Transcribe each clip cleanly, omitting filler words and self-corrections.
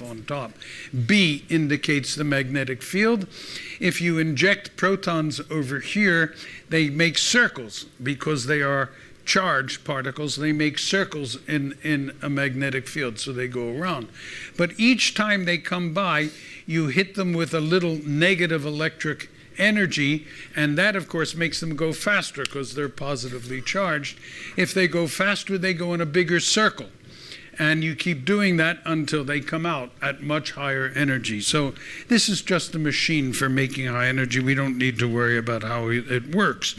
on top. B indicates the magnetic field. If you inject protons over here, they make circles because they are charged particles. They make circles in a magnetic field, so they go around. But each time they come by, you hit them with a little negative electric energy, and that, of course, makes them go faster because they're positively charged. If they go faster, they go in a bigger circle. And you keep doing that until they come out at much higher energy. So this is just a machine for making high energy. We don't need to worry about how it works.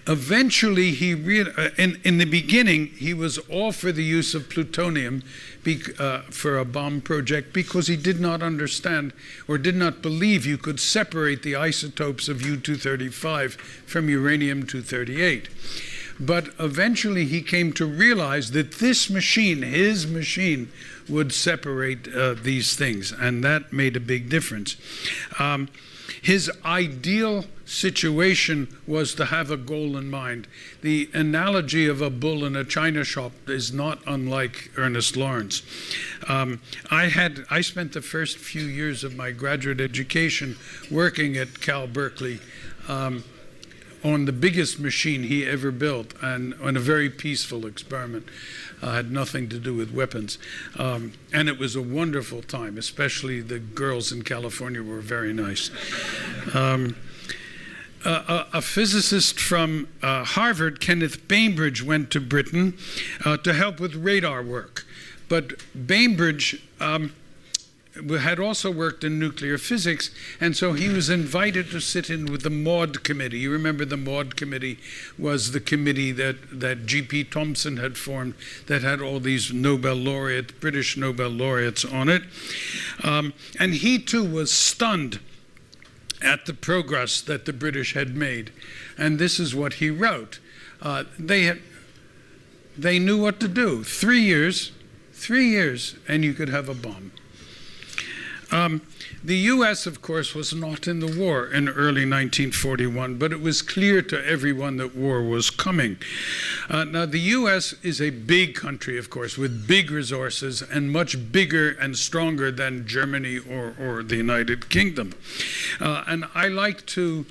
Eventually, in the beginning, he was all for the use of plutonium for a bomb project because he did not understand or did not believe you could separate the isotopes of U-235 from uranium-238. But eventually he came to realize that this machine, his machine, would separate these things, and that made a big difference. His ideal situation was to have a goal in mind. The analogy of a bull in a china shop is not unlike Ernest Lawrence. I spent the first few years of my graduate education working at Cal Berkeley on the biggest machine he ever built, and on a very peaceful experiment. Had nothing to do with weapons. And it was a wonderful time, especially the girls in California were very nice. A physicist from Harvard, Kenneth Bainbridge, went to Britain to help with radar work. But Bainbridge had also worked in nuclear physics, and so he was invited to sit in with the Maud Committee. You remember the Maud Committee was the committee that G.P. Thompson had formed that had all these Nobel laureates, British Nobel laureates on it. And he too was stunned at the progress that the British had made. And this is what he wrote. They knew what to do. 3 years, and you could have a bomb. The U.S., of course, was not in the war in early 1941, but it was clear to everyone that war was coming. Now, the U.S. is a big country, of course, with big resources and much bigger and stronger than Germany or the United Kingdom. And I like to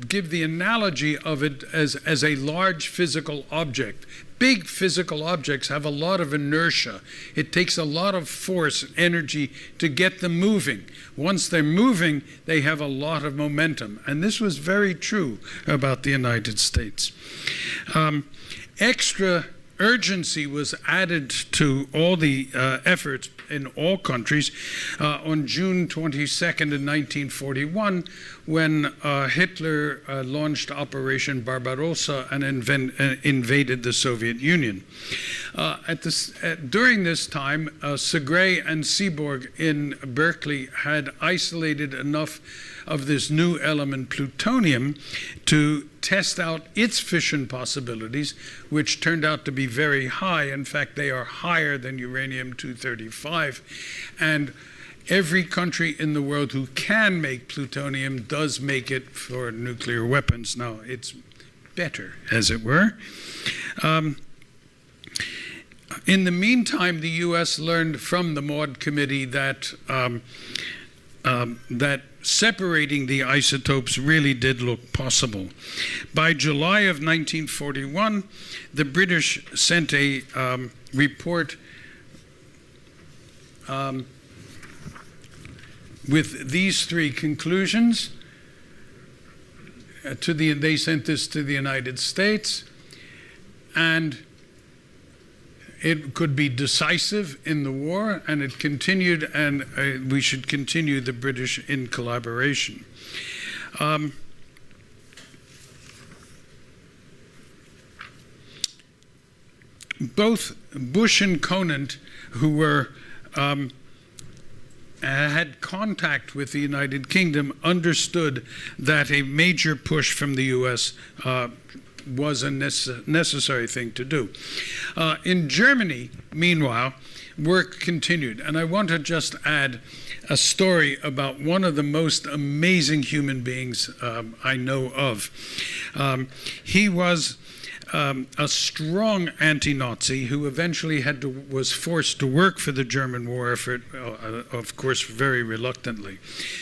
give the analogy of it as a large physical object. Big physical objects have a lot of inertia. It takes a lot of force, energy to get them moving. Once they're moving, they have a lot of momentum. And this was very true about the United States. Extra urgency was added to all the efforts in all countries on June 22nd in 1941, when Hitler launched Operation Barbarossa and invaded the Soviet Union. During this time, Segre and Seaborg in Berkeley had isolated enough of this new element, plutonium, to test out its fission possibilities, which turned out to be very high. In fact, they are higher than uranium-235. And every country in the world who can make plutonium does make it for nuclear weapons. Now, it's better, as it were. In the meantime, the U.S. learned from the Maud Committee that separating the isotopes really did look possible. By July of 1941, the British sent a report with these three conclusions. They sent this to the United States, and it could be decisive in the war, and it continued, and we should continue the British in collaboration. Both Bush and Conant, who were had contact with the United Kingdom, understood that a major push from the U.S. Was a necessary thing to do. In Germany, meanwhile, work continued. And I want to just add a story about one of the most amazing human beings I know of. He was a strong anti-Nazi who eventually was forced to work for the German war effort, of course, very reluctantly.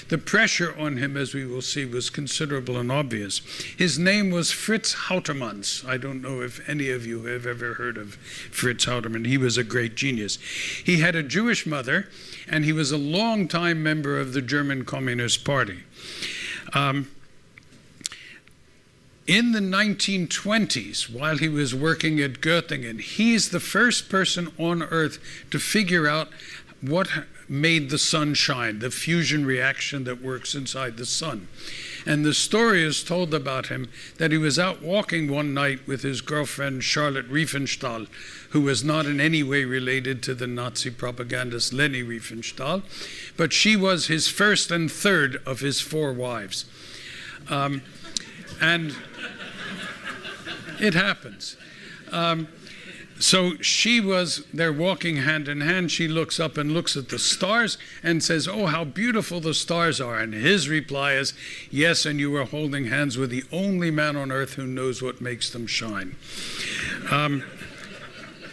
The pressure on him, as we will see, was considerable and obvious. His name was Fritz Houtermans. I don't know if any of you have ever heard of Fritz Houterman. He was a great genius. He had a Jewish mother, and he was a long-time member of the German Communist Party. In the 1920s, while he was working at Göttingen, he's the first person on Earth to figure out what made the sun shine, the fusion reaction that works inside the sun. And the story is told about him that he was out walking one night with his girlfriend Charlotte Riefenstahl, who was not in any way related to the Nazi propagandist Leni Riefenstahl, but she was his first and third of his 4 wives. And it happens. So they're walking hand in hand. She looks up and looks at the stars and says, "Oh, how beautiful the stars are." And his reply is, "Yes, and you were holding hands with the only man on earth who knows what makes them shine."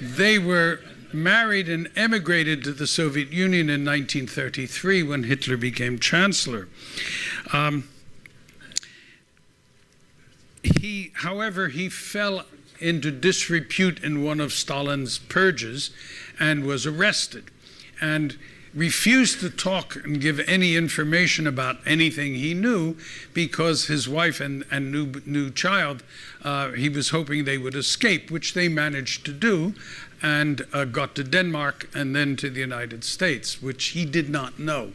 They were married and emigrated to the Soviet Union in 1933 when Hitler became chancellor. However, he fell into disrepute in one of Stalin's purges and was arrested and refused to talk and give any information about anything he knew because his wife and new child, he was hoping they would escape, which they managed to do, and got to Denmark and then to the United States, which he did not know.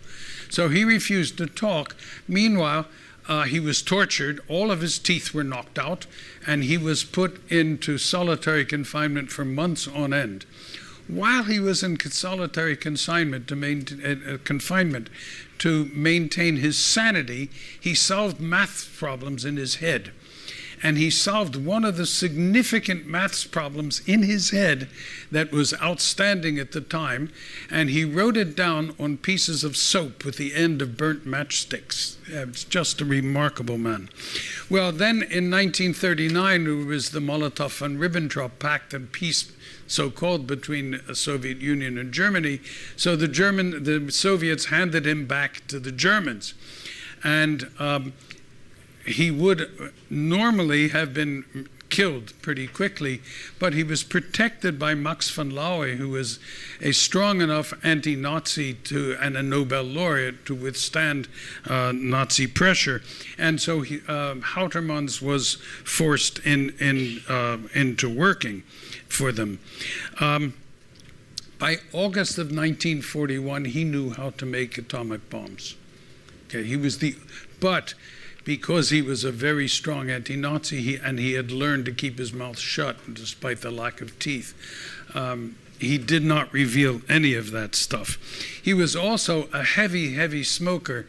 So he refused to talk. Meanwhile, he was tortured, all of his teeth were knocked out, and he was put into solitary confinement for months on end. While he was in solitary confinement to maintain his sanity, he solved math problems in his head. And he solved one of the significant maths problems in his head that was outstanding at the time, and he wrote it down on pieces of soap with the end of burnt matchsticks. It's just a remarkable man. Well, then in 1939, there was the Molotov and Ribbentrop Pact and peace, so-called, between the Soviet Union and Germany. So the Soviets handed him back to the Germans. And he would normally have been killed pretty quickly, but he was protected by Max von Laue, who was a strong enough anti-Nazi and a Nobel laureate to withstand Nazi pressure. And so Houtermans was forced into working for them. By August of 1941, he knew how to make atomic bombs. Okay, but because he was a very strong anti-Nazi and he had learned to keep his mouth shut despite the lack of teeth, he did not reveal any of that stuff. He was also a heavy smoker,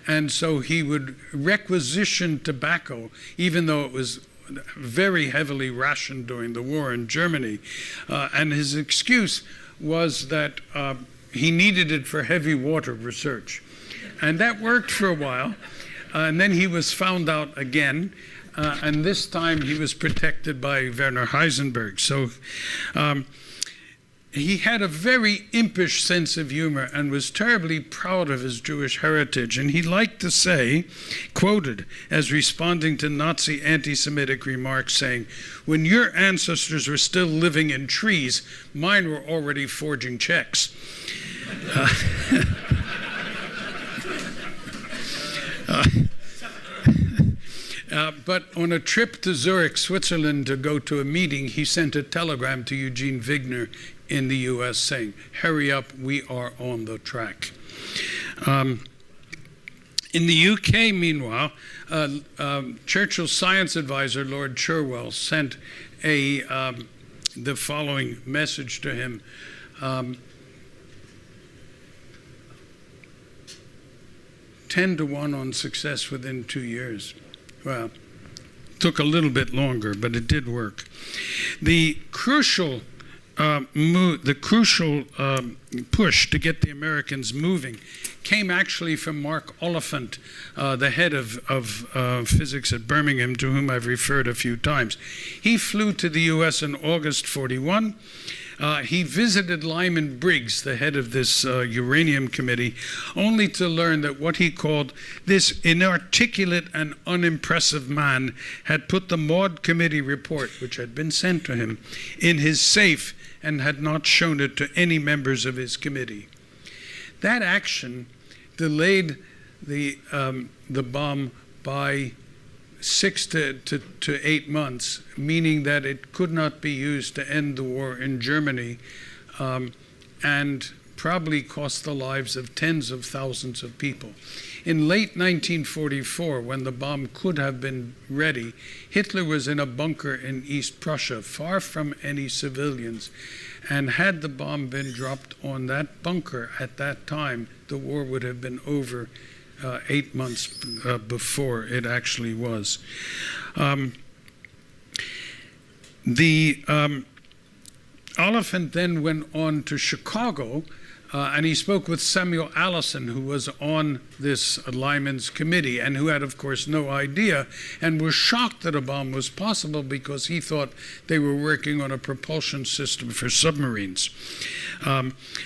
and so he would requisition tobacco, even though it was very heavily rationed during the war in Germany. And his excuse was that he needed it for heavy water research. And that worked for a while. And then he was found out again, and this time he was protected by Werner Heisenberg. So he had a very impish sense of humor and was terribly proud of his Jewish heritage. And he liked to say, quoted as responding to Nazi anti-Semitic remarks, saying, "When your ancestors were still living in trees, mine were already forging checks." But on a trip to Zurich, Switzerland, to go to a meeting, he sent a telegram to Eugene Wigner in the US saying, "Hurry up, we are on the track." In the UK, meanwhile, Churchill's science advisor, Lord Cherwell, sent the following message to him. 10-to-1 on success within 2 years. Well, took a little bit longer, but it did work. The crucial the crucial push to get the Americans moving came actually from Mark Oliphant, the head of physics at Birmingham, to whom I've referred a few times. He flew to the U.S. in August 41. He visited Lyman Briggs, the head of this uranium committee, only to learn that what he called this inarticulate and unimpressive man had put the Maud Committee report, which had been sent to him, in his safe and had not shown it to any members of his committee. That action delayed the bomb by 6 to 8 months, meaning that it could not be used to end the war in Germany, and probably cost the lives of tens of thousands of people. In late 1944, when the bomb could have been ready, Hitler was in a bunker in East Prussia, far from any civilians. And had the bomb been dropped on that bunker at that time, the war would have been over 8 months before it actually was. Oliphant then went on to Chicago, and he spoke with Samuel Allison, who was on this Lyman's committee, and who had, of course, no idea, and was shocked that a bomb was possible because he thought they were working on a propulsion system for submarines.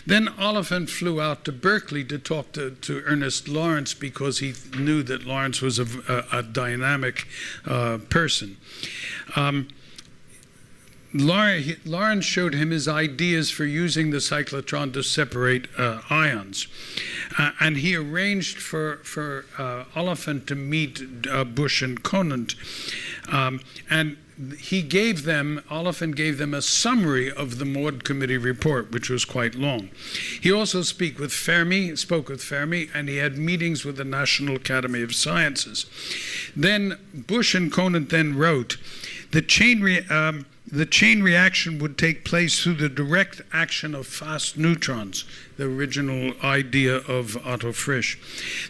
Then Oliphant flew out to Berkeley to talk to Ernest Lawrence, because he knew that Lawrence was a dynamic person. Lawrence showed him his ideas for using the cyclotron to separate ions. And he arranged for Oliphant to meet Bush and Conant. And Oliphant gave them a summary of the Maud Committee report, which was quite long. He also spoke with Fermi, and he had meetings with the National Academy of Sciences. Then Bush and Conant then wrote, the chain reaction would take place through the direct action of fast neutrons, the original idea of Otto Frisch.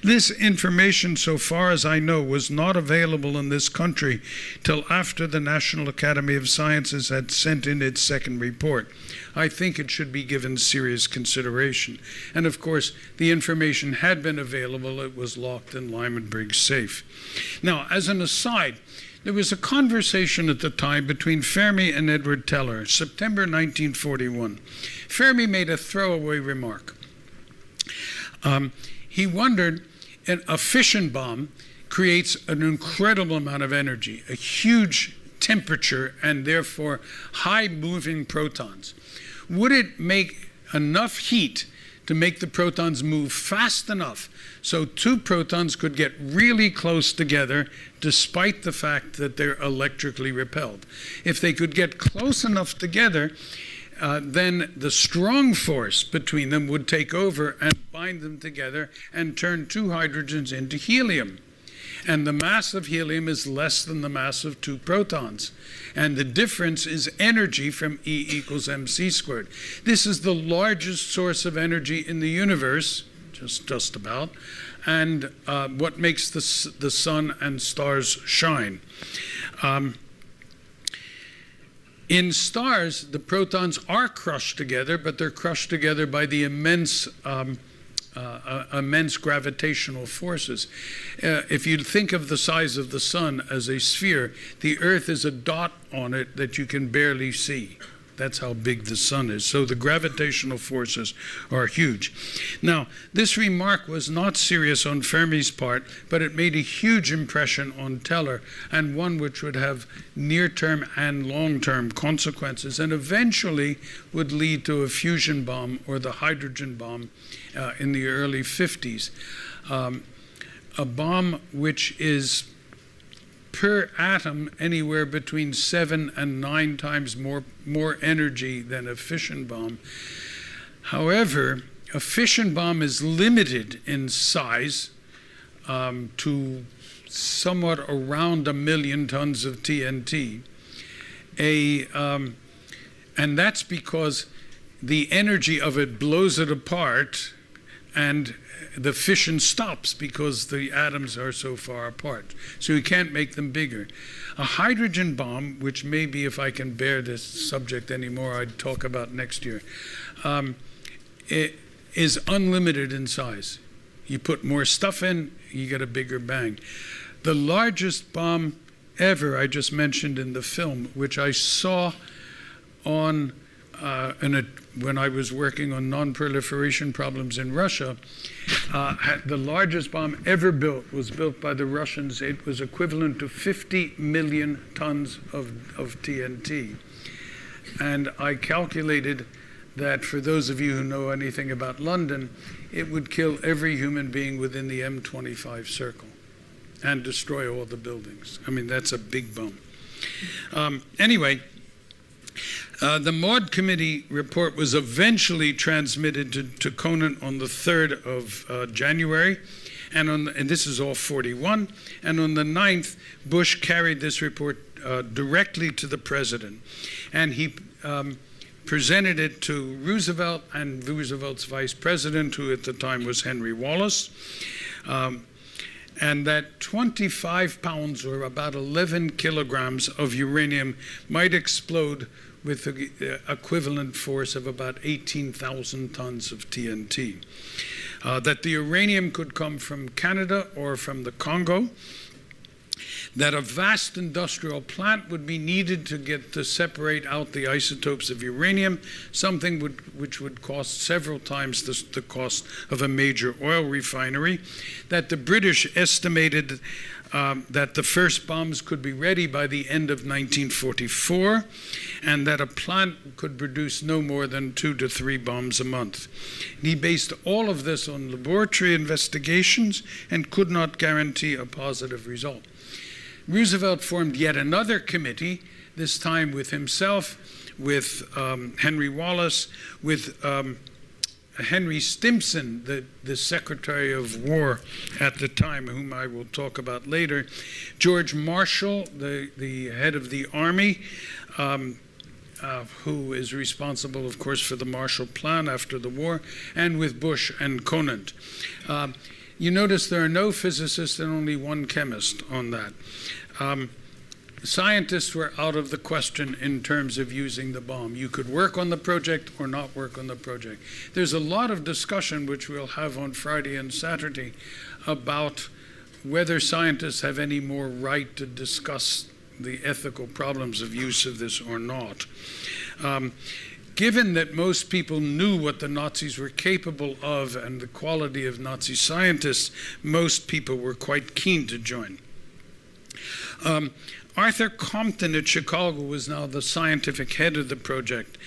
This information, so far as I know, was not available in this country till after the National Academy of Sciences had sent in its second report. I think it should be given serious consideration. And of course, the information had been available. It was locked in Lyman Briggs' safe. Now, as an aside, there was a conversation at the time between Fermi and Edward Teller, September 1941. Fermi made a throwaway remark. He wondered, a fission bomb creates an incredible amount of energy, a huge temperature, and therefore high moving protons. Would it make enough heat to make the protons move fast enough so two protons could get really close together despite the fact that they're electrically repelled? If they could get close enough together, then the strong force between them would take over and bind them together and turn two hydrogens into helium. And the mass of helium is less than the mass of two protons. And the difference is energy from E equals mc squared. This is the largest source of energy in the universe, just about, and what makes the sun and stars shine. In stars, the protons are crushed together, but they're crushed together by the immense gravitational forces. If you think of the size of the sun as a sphere, the Earth is a dot on it that you can barely see. That's how big the sun is. So the gravitational forces are huge. Now, this remark was not serious on Fermi's part, but it made a huge impression on Teller, and one which would have near-term and long-term consequences, and eventually would lead to a fusion bomb or the hydrogen bomb in the early 50s. A bomb which is per atom anywhere between 7 and 9 times more energy than a fission bomb. However, a fission bomb is limited in size to somewhat around 1 million tons of TNT. And that's because the energy of it blows it apart and the fission stops because the atoms are so far apart. So you can't make them bigger. A hydrogen bomb, which maybe if I can bear this subject anymore, I'd talk about next year, it is unlimited in size. You put more stuff in, you get a bigger bang. The largest bomb ever, I just mentioned in the film, which I saw on when I was working on non-proliferation problems in Russia, the largest bomb ever built was built by the Russians. It was equivalent to 50 million tons of TNT. And I calculated that for those of you who know anything about London, it would kill every human being within the M25 circle and destroy all the buildings. I mean, that's a big bomb. Anyway, the Maud Committee report was eventually transmitted to Conant on the 3rd of January, and this is all 41, and on the 9th, Bush carried this report directly to the president, and he presented it to Roosevelt and Roosevelt's vice president, who at the time was Henry Wallace, and that 25 pounds, or about 11 kilograms of uranium, might explode with the equivalent force of about 18,000 tons of TNT. That the uranium could come from Canada or from the Congo, that a vast industrial plant would be needed to separate out the isotopes of uranium, something which would cost several times the cost of a major oil refinery, that the British estimated that the first bombs could be ready by the end of 1944, and that a plant could produce no more than 2 to 3 bombs a month. And he based all of this on laboratory investigations and could not guarantee a positive result. Roosevelt formed yet another committee, this time with himself, with Henry Wallace, with Henry Stimson, the Secretary of War at the time, whom I will talk about later, George Marshall, the head of the Army, who is responsible, of course, for the Marshall Plan after the war, and with Bush and Conant. You notice there are no physicists and only one chemist on that. Scientists were out of the question in terms of using the bomb. You could work on the project or not work on the project. There's a lot of discussion, which we'll have on Friday and Saturday, about whether scientists have any more right to discuss the ethical problems of use of this or not. Given that most people knew what the Nazis were capable of and the quality of Nazi scientists, most people were quite keen to join. Arthur Compton at Chicago was now the scientific head of the project.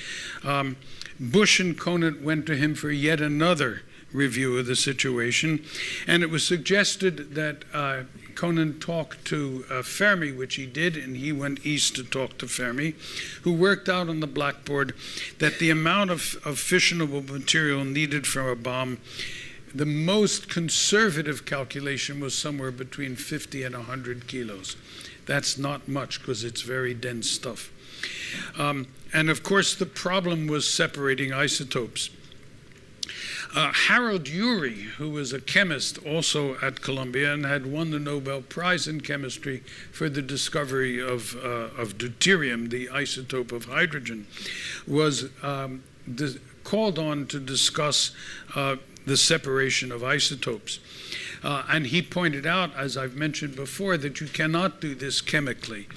Bush and Conant went to him for yet another review of the situation, and it was suggested that Conant talk to Fermi, which he did, and he went east to talk to Fermi, who worked out on the blackboard that the amount of fissionable material needed for a bomb, the most conservative calculation was somewhere between 50 and 100 kilos. That's not much because it's very dense stuff. And of course, the problem was separating isotopes. Harold Urey, who was a chemist also at Columbia and had won the Nobel Prize in Chemistry for the discovery of deuterium, the isotope of hydrogen, was called on to discuss the separation of isotopes. And he pointed out, as I've mentioned before, that you cannot do this chemically.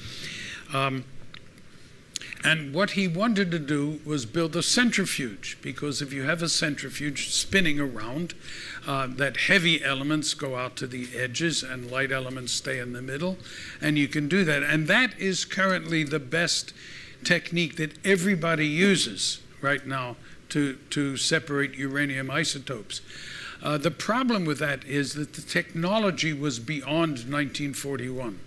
And what he wanted to do was build a centrifuge, because if you have a centrifuge spinning around, that heavy elements go out to the edges and light elements stay in the middle, and you can do that. And that is currently the best technique that everybody uses right now to separate uranium isotopes. The problem with that is that the technology was beyond 1941,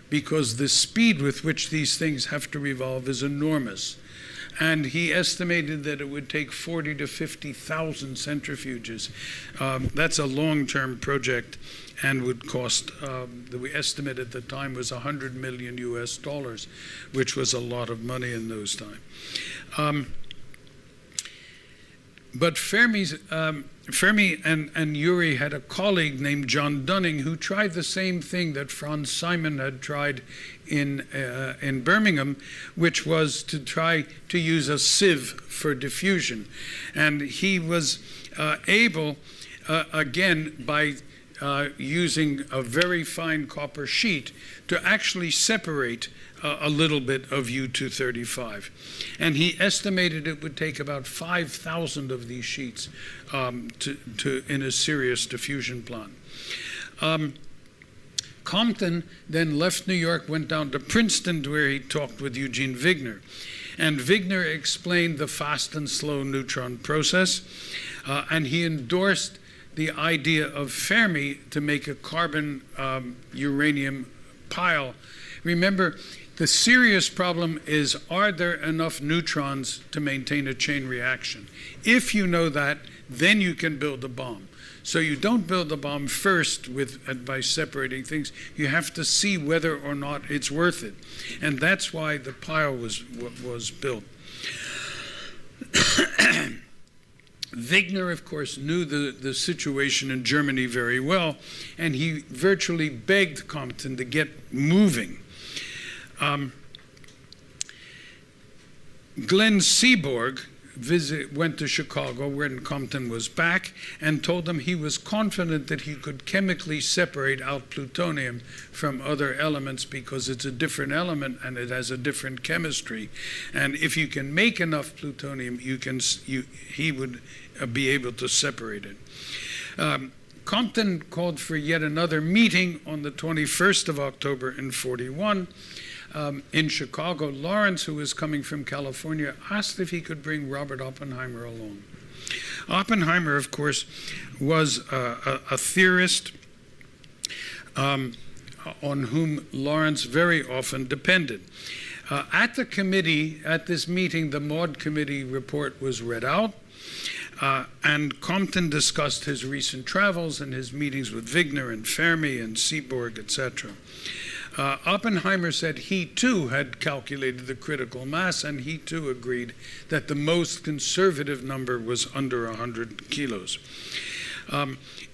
because the speed with which these things have to revolve is enormous. And he estimated that it would take 40 to 50,000 centrifuges. That's a long-term project and would cost, the estimate at the time was $100 million US, which was a lot of money in those times. But Fermi and Urey had a colleague named John Dunning who tried the same thing that Franz Simon had tried in Birmingham, which was to try to use a sieve for diffusion. And he was able, again, by using a very fine copper sheet, to actually separate a little bit of U-235. And he estimated it would take about 5,000 of these sheets in a serious diffusion plant. Compton then left New York, went down to Princeton, where he talked with Eugene Wigner. And Wigner explained the fast and slow neutron process, and he endorsed the idea of Fermi to make a carbon-uranium pile. Remember, the serious problem is, are there enough neutrons to maintain a chain reaction? If you know that, then you can build a bomb. So you don't build a bomb first by separating things. You have to see whether or not it's worth it. And that's why the pile was built. Wigner, of course, knew the situation in Germany very well, and he virtually begged Compton to get moving. Glenn Seaborg went to Chicago when Compton was back and told him he was confident that he could chemically separate out plutonium from other elements because it's a different element and it has a different chemistry. And if you can make enough plutonium, he would be able to separate it. Compton called for yet another meeting on the 21st of October in 41. In Chicago. Lawrence, who was coming from California, asked if he could bring Robert Oppenheimer along. Oppenheimer, of course, was a theorist on whom Lawrence very often depended. At this meeting, the Maud Committee report was read out, and Compton discussed his recent travels and his meetings with Wigner and Fermi and Seaborg, etc. Oppenheimer said he too had calculated the critical mass, and he too agreed that the most conservative number was under 100 kilos.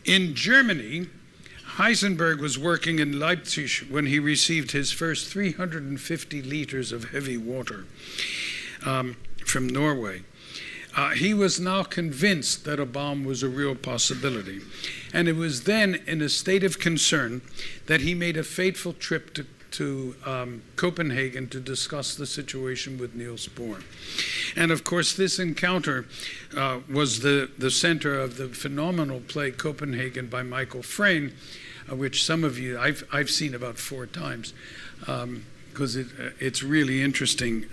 In Germany, Heisenberg was working in Leipzig when he received his first 350 liters of heavy water from Norway. He was now convinced that a bomb was a real possibility. And it was then in a state of concern that he made a fateful trip to Copenhagen to discuss the situation with Niels Bohr. And of course, this encounter was the center of the phenomenal play Copenhagen by Michael Frayn, which some of you, I've seen about 4 times. Because it's really interesting.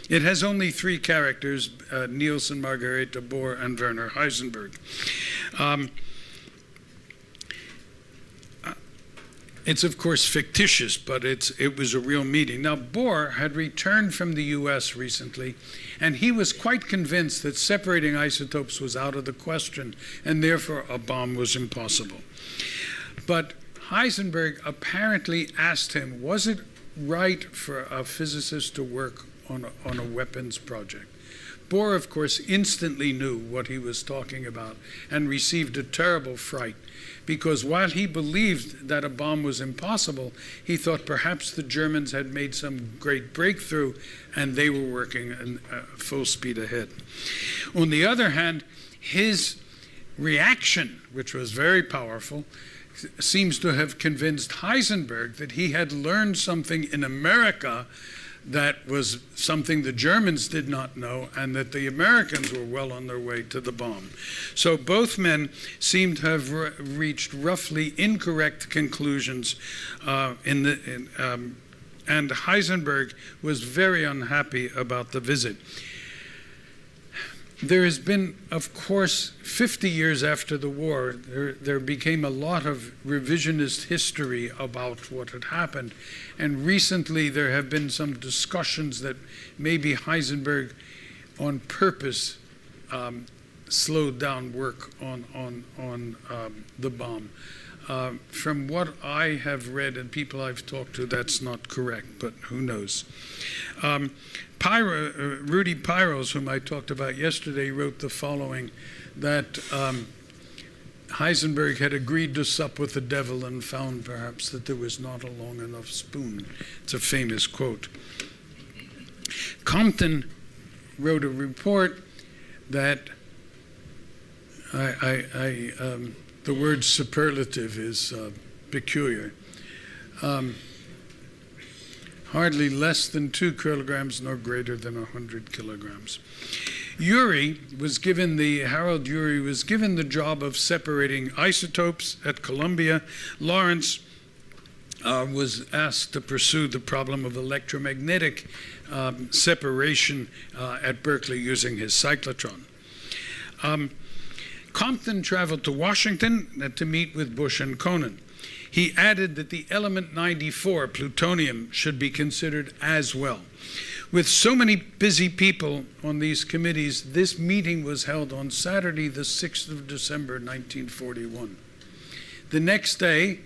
It has only 3 characters, Niels and Margareta Bohr and Werner Heisenberg. It's, of course, fictitious, but it was a real meeting. Now, Bohr had returned from the US recently, and he was quite convinced that separating isotopes was out of the question, and therefore a bomb was impossible. But Heisenberg apparently asked him, was it right for a physicist to work on a weapons project? Bohr, of course, instantly knew what he was talking about and received a terrible fright, because while he believed that a bomb was impossible, he thought perhaps the Germans had made some great breakthrough and they were working full speed ahead. On the other hand, his reaction, which was very powerful, seems to have convinced Heisenberg that he had learned something in America that was something the Germans did not know, and that the Americans were well on their way to the bomb. So both men seem to have reached roughly incorrect conclusions, and Heisenberg was very unhappy about the visit. There has been, of course, 50 years after the war, there became a lot of revisionist history about what had happened. And recently there have been some discussions that maybe Heisenberg on purpose slowed down work on the bomb. From what I have read and people I've talked to, that's not correct, but who knows. Rudy Pyros, whom I talked about yesterday, wrote the following, that Heisenberg had agreed to sup with the devil and found perhaps that there was not a long enough spoon. It's a famous quote. Compton wrote a report that the word superlative is peculiar. Hardly less than 2 kilograms nor greater than 100 kilograms. Harold Urey was given the job of separating isotopes at Columbia. Lawrence was asked to pursue the problem of electromagnetic separation at Berkeley using his cyclotron. Compton traveled to Washington to meet with Bush and Conan. He added that the element 94, plutonium, should be considered as well. With so many busy people on these committees, this meeting was held on Saturday, the 6th of December, 1941. The next day,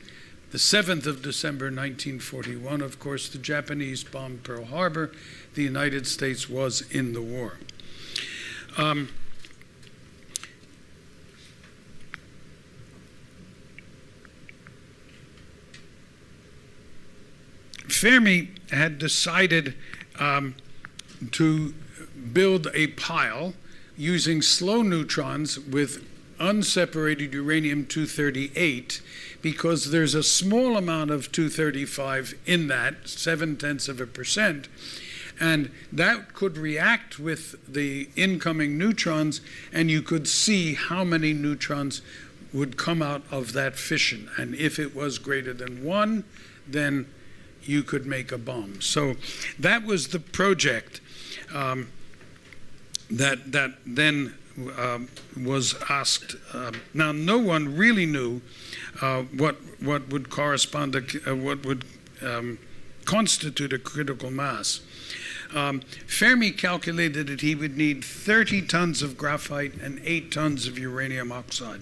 the 7th of December, 1941, of course, the Japanese bombed Pearl Harbor. The United States was in the war. Fermi had decided to build a pile using slow neutrons with unseparated uranium-238 because there's a small amount of 235 in that, 0.7%, and that could react with the incoming neutrons, and you could see how many neutrons would come out of that fission. And if it was greater than 1, then you could make a bomb. So that was the project that then was asked. Now, no one really knew what would correspond to what would constitute a critical mass. Fermi calculated that he would need 30 tons of graphite and 8 tons of uranium oxide.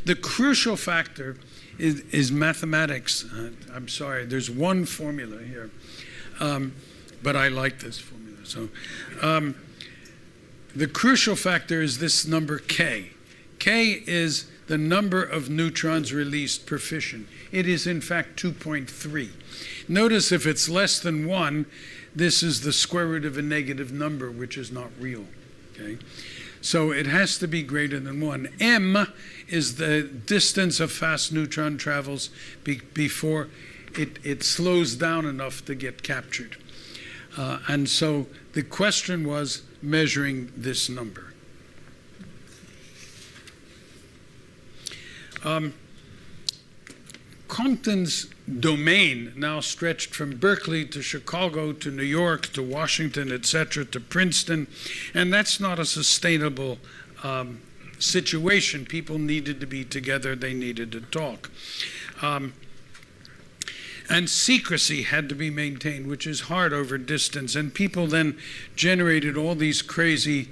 The crucial factor is mathematics. I'm sorry, there's one formula here, but I like this formula. So the crucial factor is this number K. K is the number of neutrons released per fission. It is in fact 2.3. Notice if it's less than 1, this is the square root of a negative number, which is not real. Okay? So it has to be greater than 1. M is the distance a fast neutron travels before it slows down enough to get captured. And so the question was measuring this number. Compton's domain now stretched from Berkeley to Chicago to New York to Washington, etc., to Princeton, and that's not a sustainable situation. People needed to be together, they needed to talk. And secrecy had to be maintained, which is hard over distance, and people then generated all these crazy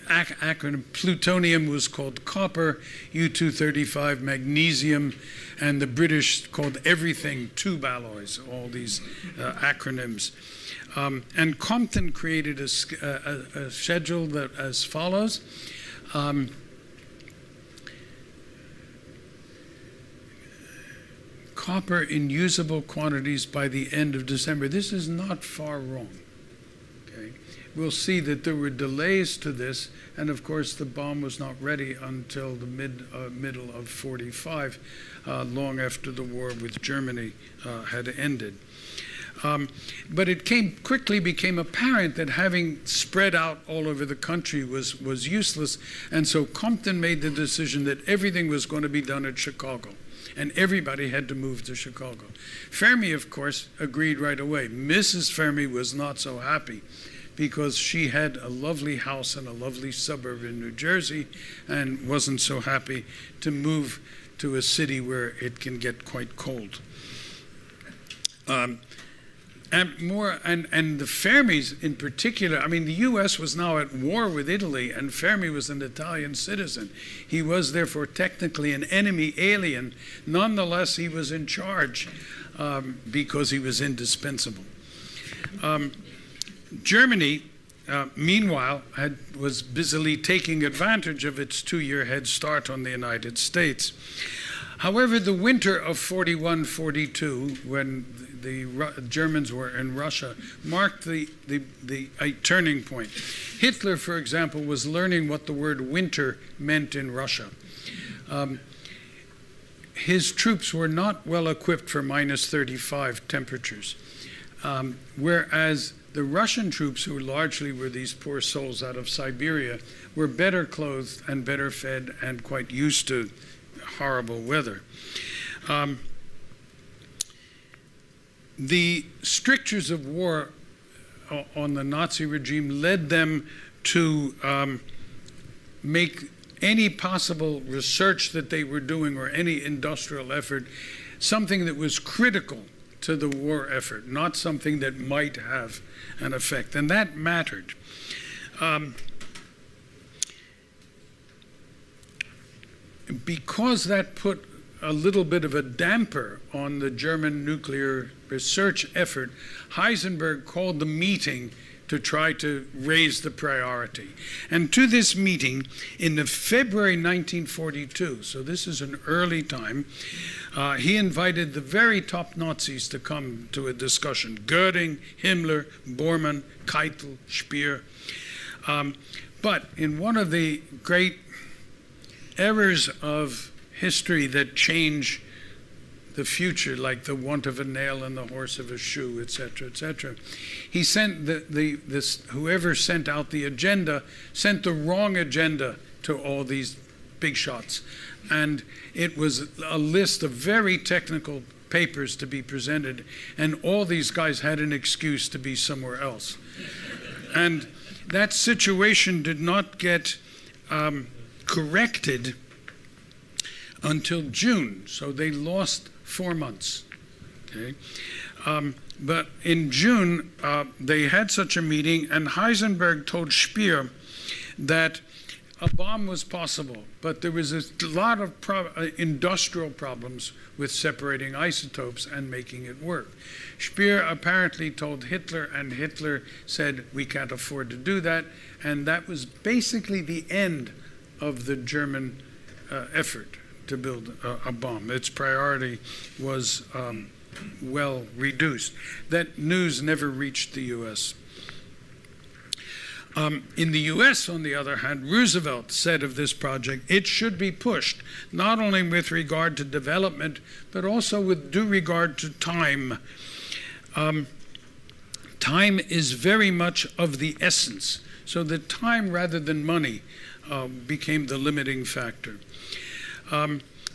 acronym. Plutonium was called copper, U-235 magnesium, and the British called everything tube alloys, all these acronyms. And Compton created a schedule that as follows. Copper in usable quantities by the end of December. This is not far wrong. Okay? We'll see that there were delays to this, and of course the bomb was not ready until the middle of 45, long after the war with Germany had ended. But it quickly became apparent that having spread out all over the country was useless, and so Compton made the decision that everything was going to be done at Chicago, and everybody had to move to Chicago. Fermi, of course, agreed right away. Mrs. Fermi was not so happy because she had a lovely house in a lovely suburb in New Jersey and wasn't so happy to move to a city where it can get quite cold. And the Fermis in particular, I mean, the U.S. was now at war with Italy, and Fermi was an Italian citizen. He was therefore technically an enemy alien. Nonetheless, he was in charge because he was indispensable. Germany, meanwhile, was busily taking advantage of its 2-year head start on the United States. However, the winter of 41-42, when the Germans were in Russia, marked a turning point. Hitler, for example, was learning what the word winter meant in Russia. His troops were not well equipped for minus 35 temperatures, whereas the Russian troops, who largely were these poor souls out of Siberia, were better clothed and better fed and quite used to horrible weather. The strictures of war on the Nazi regime led them to make any possible research that they were doing or any industrial effort something that was critical to the war effort, not something that might have an effect. And that mattered. Because that put a little bit of a damper on the German nuclear research effort, Heisenberg called the meeting to try to raise the priority. And to this meeting in the February 1942, so this is an early time, he invited the very top Nazis to come to a discussion: Goering, Himmler, Bormann, Keitel, Speer. But in one of the great errors of history that change the future, like the want of a nail in the horse of a shoe, etc., etc., he sent whoever sent out the agenda sent the wrong agenda to all these big shots, and it was a list of very technical papers to be presented, and all these guys had an excuse to be somewhere else. And that situation did not get corrected until June, so they lost 4 months. Okay? But in June, they had such a meeting, and Heisenberg told Speer that a bomb was possible, but there was a lot of industrial problems with separating isotopes and making it work. Speer apparently told Hitler, and Hitler said, "We can't afford to do that," and that was basically the end of the German effort to build a bomb. Its priority was well reduced. That news never reached the U.S. In the U.S., on the other hand, Roosevelt said of this project, it should be pushed, not only with regard to development, but also with due regard to time. Time is very much of the essence. So that time rather than money became the limiting factor.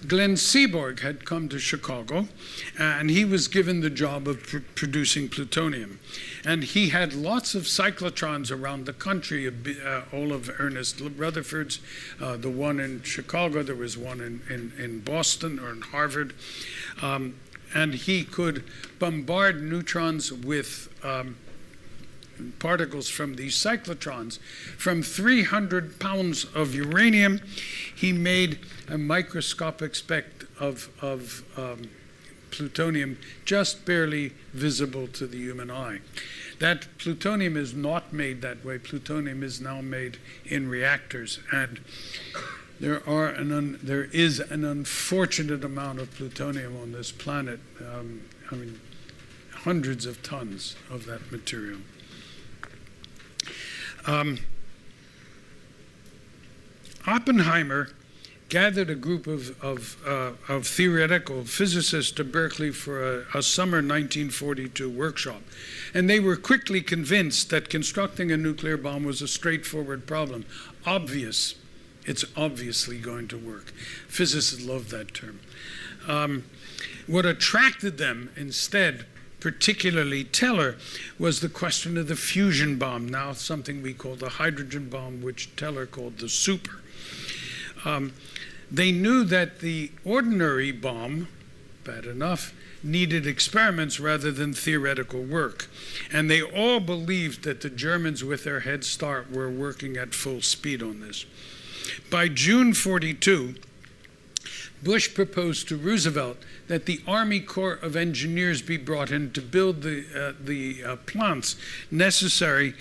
Glenn Seaborg had come to Chicago, and he was given the job of producing plutonium. And he had lots of cyclotrons around the country, all of Ernest Rutherford's, the one in Chicago, there was one in Boston or in Harvard. And he could bombard neutrons with particles from these cyclotrons. From 300 pounds of uranium, he made a microscopic speck of plutonium just barely visible to the human eye. That plutonium is not made that way. Plutonium is now made in reactors, and there is an unfortunate amount of plutonium on this planet. I mean, hundreds of tons of that material. Oppenheimer gathered a group of theoretical physicists to Berkeley for a summer 1942 workshop. And they were quickly convinced that constructing a nuclear bomb was a straightforward problem. Obvious. It's obviously going to work. Physicists love that term. What attracted them instead, particularly Teller, was the question of the fusion bomb, now something we call the hydrogen bomb, which Teller called the super. They knew that the ordinary bomb, bad enough, needed experiments rather than theoretical work. And they all believed that the Germans, with their head start, were working at full speed on this. By June 42, Bush proposed to Roosevelt that the Army Corps of Engineers be brought in to build the plants necessary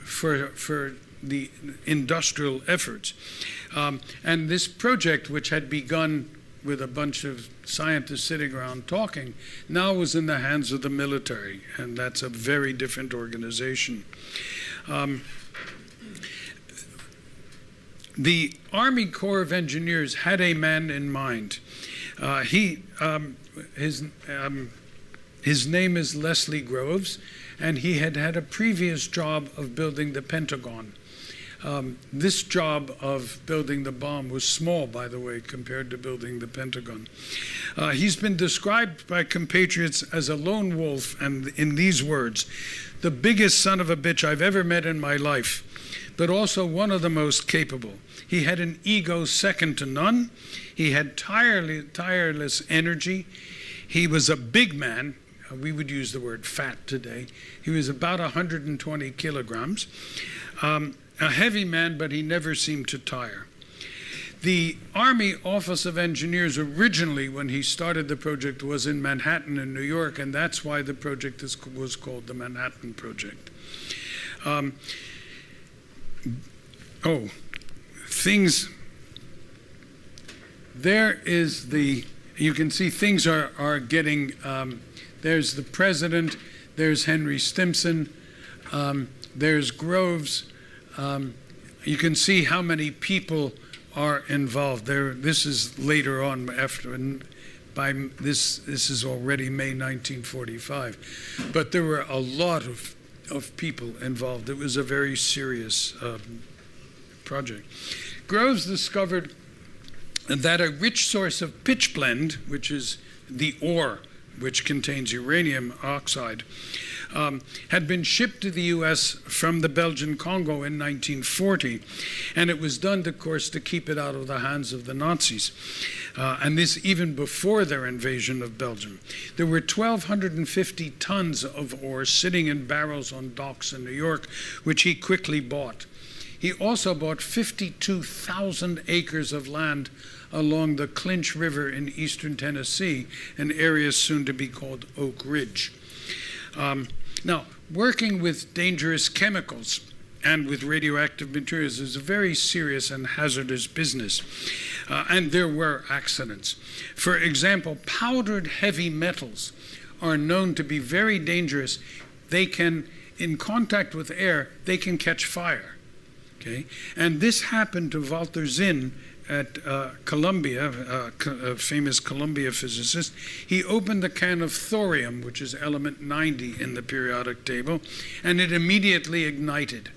for the industrial efforts. And this project, which had begun with a bunch of scientists sitting around talking, now was in the hands of the military, and that's a very different organization. The Army Corps of Engineers had a man in mind. His name is Leslie Groves, and he had had a previous job of building the Pentagon. This job of building the bomb was small, by the way, compared to building the Pentagon. He's been described by compatriots as a lone wolf, and in these words: the biggest son of a bitch I've ever met in my life, but also one of the most capable. He had an ego second to none. He had tireless energy. He was a big man. We would use the word fat today. He was about 120 kilograms. A heavy man, but he never seemed to tire. The Army Office of Engineers originally, when he started the project, was in Manhattan in New York, and that's why the project was called the Manhattan Project. There is you can see things are getting, there's the president, there's Henry Stimson, there's Groves. You can see how many people are involved. This is later on, this is already May 1945. But there were a lot of people involved. It was a very serious project. Groves discovered that a rich source of pitchblende, which is the ore which contains uranium oxide, had been shipped to the U.S. from the Belgian Congo in 1940, and it was done, of course, to keep it out of the hands of the Nazis, and this even before their invasion of Belgium. There were 1,250 tons of ore sitting in barrels on docks in New York, which he quickly bought. He also bought 52,000 acres of land along the Clinch River in eastern Tennessee, an area soon to be called Oak Ridge. Now, working with dangerous chemicals and with radioactive materials is a very serious and hazardous business, and there were accidents. For example, powdered heavy metals are known to be very dangerous. They can, in contact with air, they can catch fire. Okay? And this happened to Walter Zinn at Columbia, a famous Columbia physicist. He opened a can of thorium, which is element 90 in the periodic table, and it immediately ignited.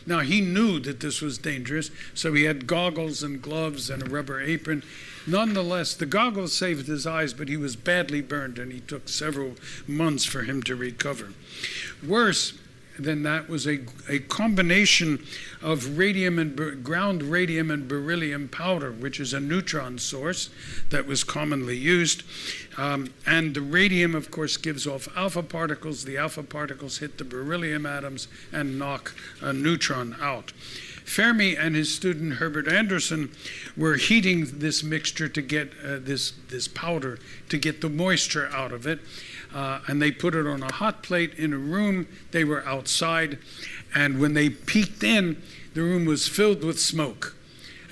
Now, he knew that this was dangerous, so he had goggles and gloves and a rubber apron. Nonetheless, the goggles saved his eyes, but he was badly burned, and he took several months for him to recover. Worse than that was a combination of radium and ground radium and beryllium powder, which is a neutron source that was commonly used. And the radium, of course, gives off alpha particles. The alpha particles hit the beryllium atoms and knock a neutron out. Fermi and his student Herbert Anderson were heating this mixture to get this powder, to get the moisture out of it. And they put it on a hot plate in a room. They were outside, and when they peeked in, the room was filled with smoke.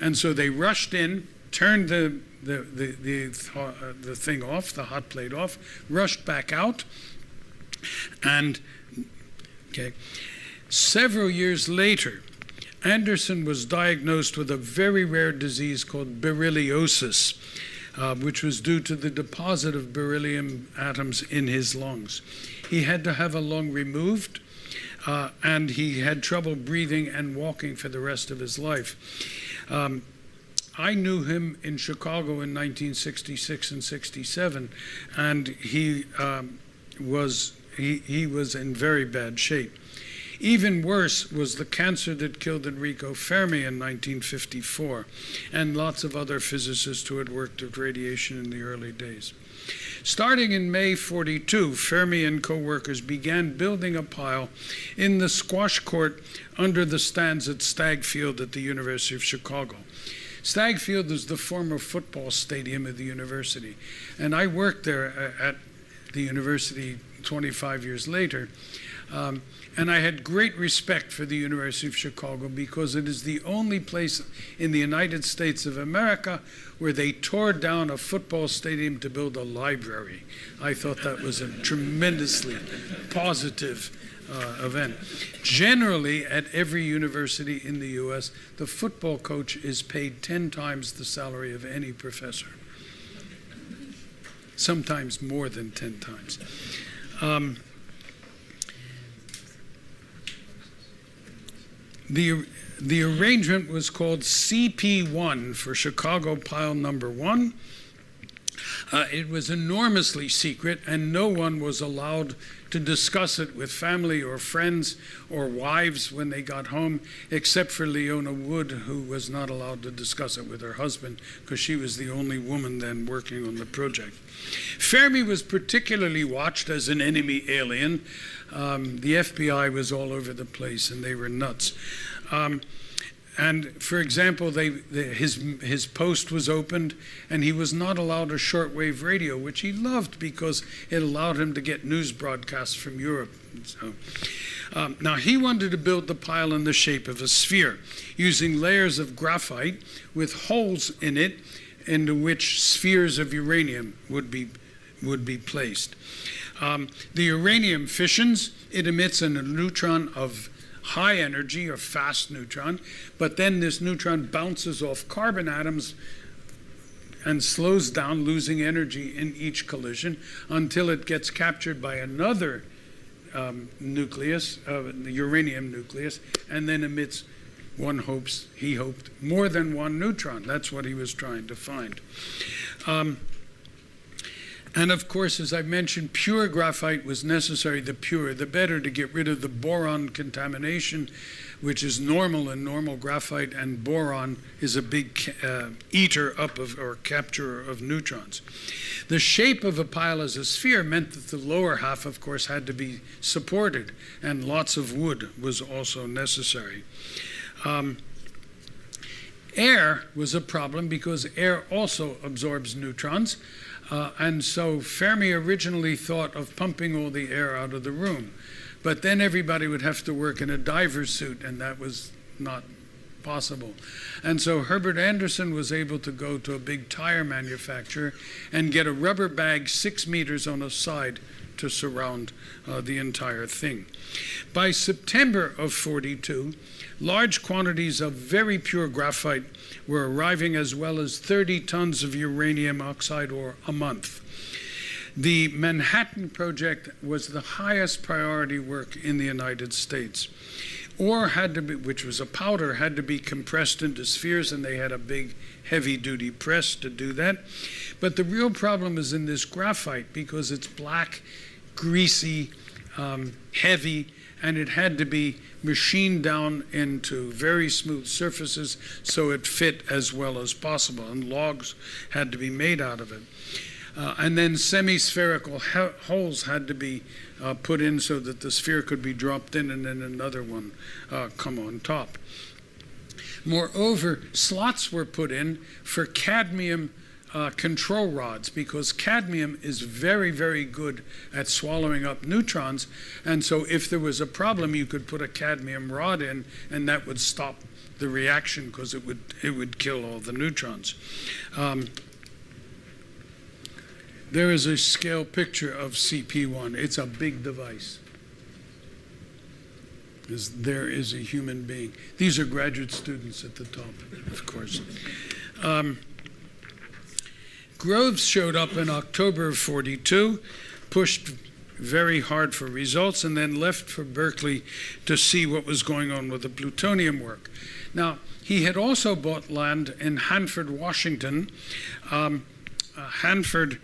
And so they rushed in, turned the thing off, the hot plate off, rushed back out, and several years later, Anderson was diagnosed with a very rare disease called berylliosis, which was due to the deposit of beryllium atoms in his lungs. He had to have a lung removed, and he had trouble breathing and walking for the rest of his life. I knew him in Chicago in 1966 and 67, and he was in very bad shape. Even worse was the cancer that killed Enrico Fermi in 1954, and lots of other physicists who had worked with radiation in the early days. Starting in May 42, Fermi and co-workers began building a pile in the squash court under the stands at Stagg Field at the University of Chicago. Stagg Field is the former football stadium of the university, and I worked there at the university 25 years later. And I had great respect for the University of Chicago because it is the only place in the United States of America where they tore down a football stadium to build a library. I thought that was a tremendously positive event. Generally, at every university in the U.S., the football coach is paid 10 times the salary of any professor, sometimes more than 10 times. The arrangement was called CP1 for Chicago Pile Number 1. It was enormously secret, and no one was allowed to discuss it with family or friends or wives when they got home, except for Leona Wood, who was not allowed to discuss it with her husband because she was the only woman then working on the project. Fermi was particularly watched as an enemy alien. The FBI was all over the place, and they were nuts. And for example, his post was opened, and he was not allowed a shortwave radio, which he loved because it allowed him to get news broadcasts from Europe. So, now, he wanted to build the pile in the shape of a sphere, using layers of graphite with holes in it into which spheres of uranium would be placed. The uranium fissions. It emits a neutron of high energy or fast neutron, but then this neutron bounces off carbon atoms and slows down, losing energy in each collision until it gets captured by another nucleus, the uranium nucleus, and then emits, he hoped, more than one neutron. That's what he was trying to find. And of course, as I mentioned, pure graphite was necessary. The purer, the better, to get rid of the boron contamination, which is normal in normal graphite, and boron is a big eater up of, or capturer of neutrons. The shape of a pile as a sphere meant that the lower half, of course, had to be supported, and lots of wood was also necessary. Air was a problem because air also absorbs neutrons. And so Fermi originally thought of pumping all the air out of the room. But then everybody would have to work in a diver's suit, and that was not possible. And so Herbert Anderson was able to go to a big tire manufacturer and get a rubber bag 6 meters on a side to surround the entire thing. By September of 42, large quantities of very pure graphite were arriving, as well as 30 tons of uranium oxide ore a month. The Manhattan Project was the highest priority work in the United States. Ore had to be, which was a powder, had to be compressed into spheres, and they had a big heavy-duty press to do that. But the real problem is in this graphite because it's black, greasy, heavy, and it had to be machined down into very smooth surfaces so it fit as well as possible, and logs had to be made out of it. And then semi-spherical holes had to be put in so that the sphere could be dropped in and then another one come on top. Moreover, slots were put in for cadmium control rods, because cadmium is very, very good at swallowing up neutrons, and so if there was a problem, you could put a cadmium rod in, and that would stop the reaction because it would kill all the neutrons. There is a scale picture of CP1. It's a big device. There is a human being. These are graduate students at the top, of course. Groves showed up in October of 42, pushed very hard for results, and then left for Berkeley to see what was going on with the plutonium work. Now, he had also bought land in Hanford, Washington. Hanford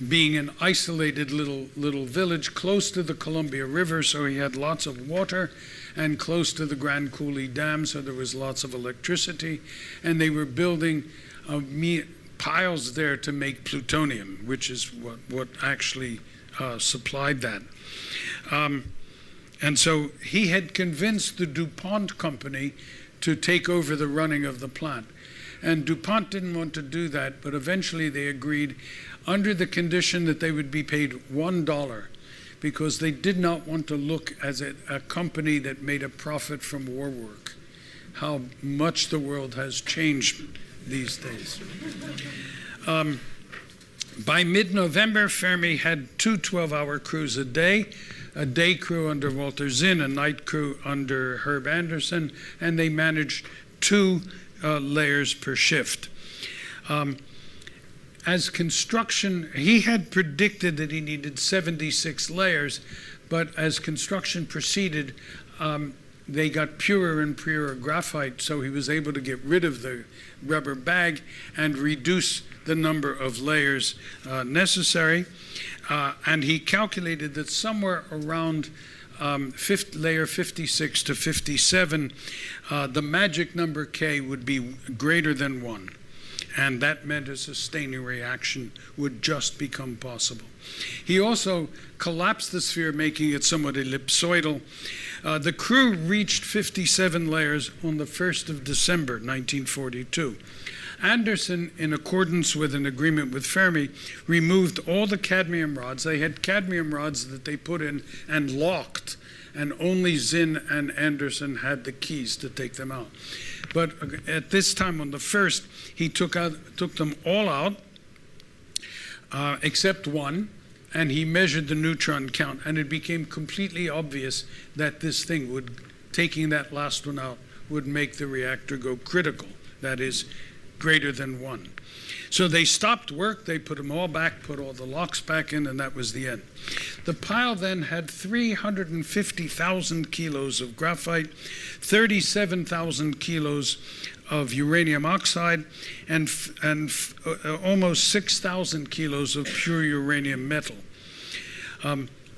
being an isolated little village close to the Columbia River, so he had lots of water, and close to the Grand Coulee Dam, so there was lots of electricity, and they were building piles there to make plutonium, which is what actually supplied that. And so he had convinced the DuPont company to take over the running of the plant. And DuPont didn't want to do that, but eventually they agreed under the condition that they would be paid $1, because they did not want to look as a company that made a profit from war work. How much the world has changed these days. By mid-November, Fermi had 2 12-hour crews a day crew under Walter Zinn, a night crew under Herb Anderson, and they managed 2 layers per shift. As construction, he had predicted that he needed 76 layers, but as construction proceeded, they got purer and purer graphite, so he was able to get rid of the rubber bag and reduce the number of layers necessary. And he calculated that somewhere around layer 56 to 57, the magic number K would be greater than 1. And that meant a sustaining reaction would just become possible. He also collapsed the sphere, making it somewhat ellipsoidal. The crew reached 57 layers on the 1st of December, 1942. Anderson, in accordance with an agreement with Fermi, removed all the cadmium rods. They had cadmium rods that they put in and locked, and only Zinn and Anderson had the keys to take them out. But at this time, on the 1st, he took them all out, except one, and he measured the neutron count, and it became completely obvious that this thing taking that last one out, would make the reactor go critical, that is, greater than 1. So they stopped work, they put them all back, put all the locks back in, and that was the end. The pile then had 350,000 kilos of graphite, 37,000 kilos of uranium oxide, and almost 6,000 kilos of pure uranium metal.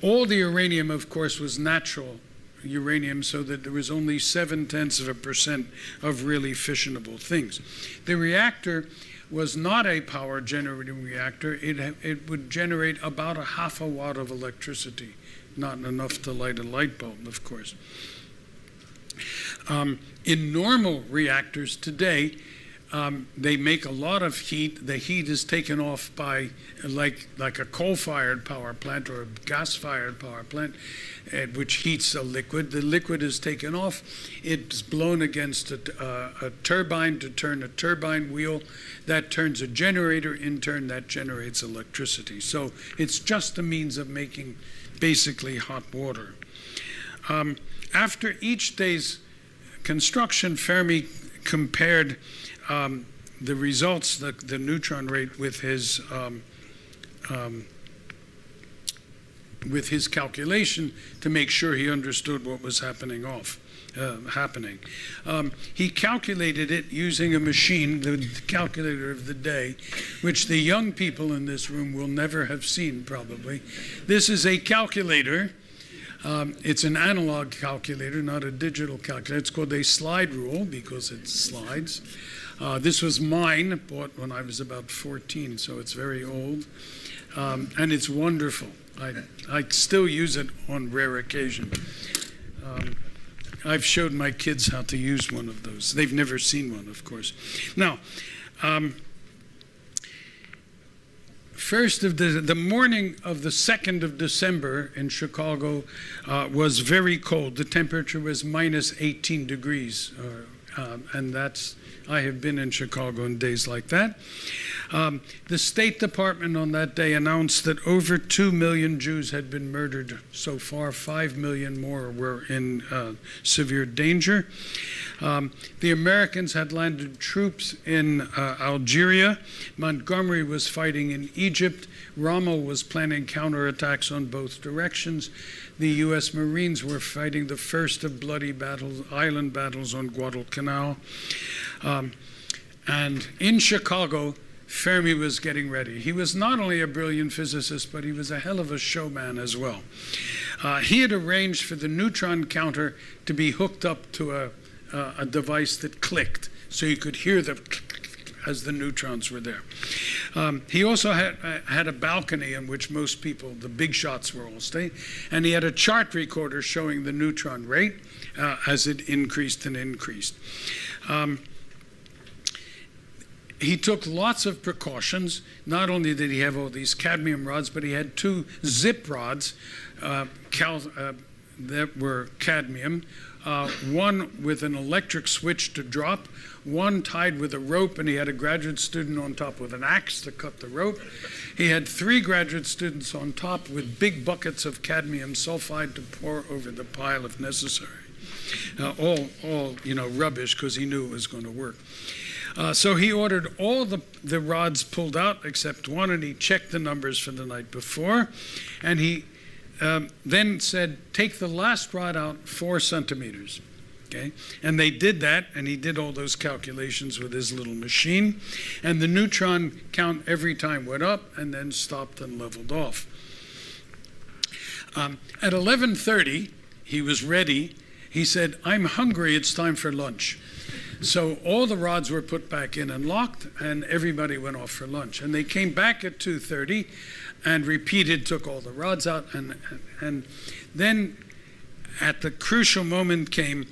All the uranium, of course, was natural uranium, so that there was only 0.7% of really fissionable things. The reactor was not a power generating reactor. It would generate about 0.5 watt of electricity, not enough to light a light bulb, of course. In normal reactors today, they make a lot of heat. The heat is taken off by like a coal-fired power plant or a gas-fired power plant, which heats a liquid. The liquid is taken off. It's blown against a turbine to turn a turbine wheel. That turns a generator. In turn, that generates electricity. So it's just a means of making basically hot water. After each day's construction, Fermi compared the results, the neutron rate, with his calculation to make sure he understood what was happening. He calculated it using a machine, the calculator of the day, which the young people in this room will never have seen, probably. This is a calculator. It's an analog calculator, not a digital calculator. It's called a slide rule because it slides. This was mine, bought when I was about 14, so it's very old. And it's wonderful. I still use it on rare occasion. I've showed my kids how to use one of those. They've never seen one, of course. Now, the morning of the 2nd of December in Chicago was very cold. The temperature was minus 18 degrees, and I have been in Chicago on days like that. The State Department on that day announced that over 2 million Jews had been murdered so far. 5 million more were in severe danger. The Americans had landed troops in Algeria. Montgomery was fighting in Egypt. Rommel was planning counterattacks on both directions. The U.S. Marines were fighting the first of bloody battles, island battles on Guadalcanal. And in Chicago, Fermi was getting ready. He was not only a brilliant physicist, but he was a hell of a showman as well. He had arranged for the neutron counter to be hooked up to a device that clicked, so you could hear the as the neutrons were there. He also had a balcony in which most people, the big shots, were all staying, and he had a chart recorder showing the neutron rate as it increased and increased. He took lots of precautions. Not only did he have all these cadmium rods, but he had 2 zip rods that were cadmium, one with an electric switch to drop, one tied with a rope, and he had a graduate student on top with an axe to cut the rope. He had 3 graduate students on top with big buckets of cadmium sulfide to pour over the pile if necessary. All rubbish, because he knew it was going to work. So he ordered all the rods pulled out except one, and he checked the numbers for the night before. And he then said, take the last rod out 4 centimeters. Okay? And they did that, and he did all those calculations with his little machine. And the neutron count every time went up and then stopped and leveled off. At 11:30, he was ready. He said, I'm hungry, it's time for lunch. So all the rods were put back in and locked, and everybody went off for lunch. And they came back at 2:30 and repeated, took all the rods out. And then at the crucial moment came,